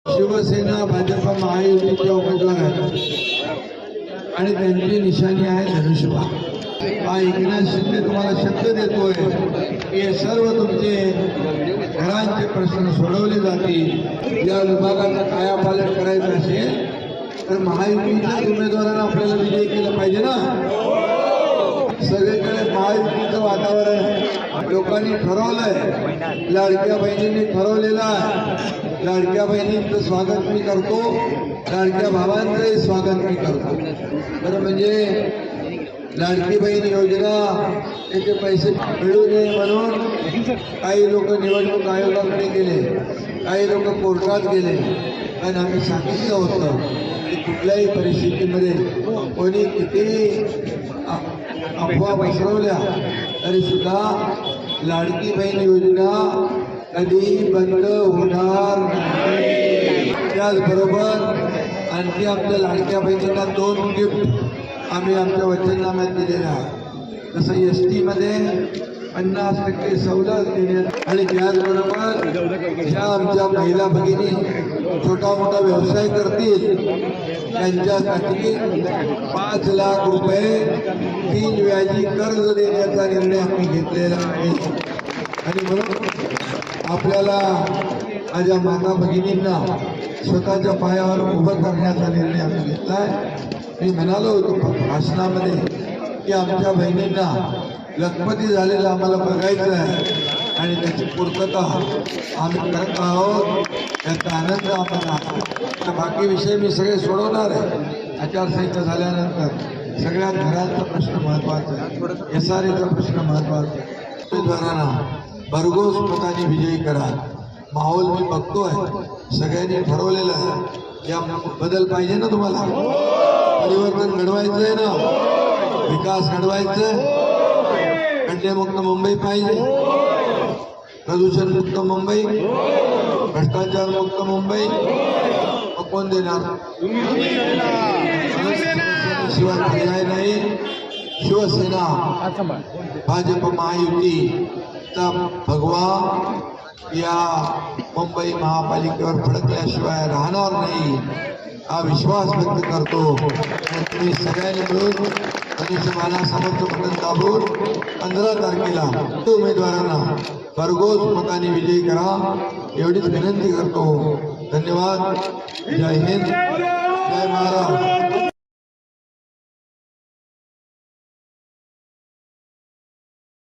शिवसेना भाजप महायुतीचे उमेदवार आहेत आणि त्यांची निशाणी आहे धनुष्यबाण। हा एकनाथ शिंदे तुम्हाला शब्द देतोय की हे सर्व तुमचे घरांचे प्रश्न सोडवले जातील। या विभागाचा कायापालट करायचं असेल तर महायुतीच्याच उमेदवारांना आपल्याला विजयी केलं पाहिजे ना। सगळीकडे महायुतीचं वातावरण आहे। लोकांनी ठरवलंय, लाडक्या बहिणींनी ठरवलेलं आहे, लाडक्या बहिणींचं स्वागत मी करतो, लाडक्या भावांचंही स्वागत मी करतो। बरं, म्हणजे लाडकी बहीण योजना त्याचे पैसे मिळू नये म्हणून काही लोक निवडणूक आयोगाकडे गेले, काही लोक कोर्टात गेले। पण आम्ही सांगितलं होतं की कुठल्याही परिस्थितीमध्ये कोणी कितीही अफवा पसरवल्या तरी सुद्धा लाडकी बहीण योजना कधी बंद होणार नाही। त्याचबरोबर आणखी आमच्या लाडक्या बहिणींना 2 गिफ्ट आम्ही आमच्या वचननाम्यात दिलेल्या आहेत। जसं एसटी मध्ये 50% सवलत देण्यात आणि त्याचबरोबर ज्या आमच्या महिला भगिनी छोटा मोठा व्यवसाय करतील त्यांच्यासाठी 5 लाख रुपये 3 व्याजी कर्ज देण्याचा निर्णय आम्ही घेतलेला आहे। आणि म्हणून आपल्याला माझ्या माता भगिनींना स्वतःच्या पायावर उभं करण्याचा निर्णय आम्ही घेतलाय। मी म्हणालो होतो भाषणामध्ये की आमच्या बहिणींना लखपती झालेलं आम्हाला बघायचं आहे आणि त्याची पूर्तता आम्ही करत आहोत, याचा आनंद आम्हाला आहे। बाकी विषय मी सगळे सोडवणार आहे। आचारसंहिता झाल्यानंतर सगळ्या घरांचा प्रश्न महत्त्वाचा आहे, SRAचा प्रश्न महत्त्वाचा आहे। उमेदवारांना भरघोस मताने विजयी करा। माहोल मी बघतोय, सगळ्यांनी ठरवलेलं आहे। या बदल पाहिजे ना, तुम्हाला परिवर्तन घडवायचंय ना, विकास घडवायचंय। खड्डेमुक्त मुंबई पाहिजे, प्रदूषण मुक्त मुंबई, भ्रष्टाचार मुक्त मुंबई। मग कोण देणार? शिवाय पर्याय नाही। शिवसेना भाजप महायुतीचा भगवा या मुंबई महापालिकेवर फडकल्याशिवाय राहणार नाही हा विश्वास व्यक्त करतो। तुम्ही सगळ्यांनी मिळून धनुष्यबाणा समर्थ बटन दाबून 15 तारखेला उमेदवारांना भरघोस मताने विजयी करा एवढीच विनंती करतो। धन्यवाद। जय हिंद, जय महाराष्ट्र।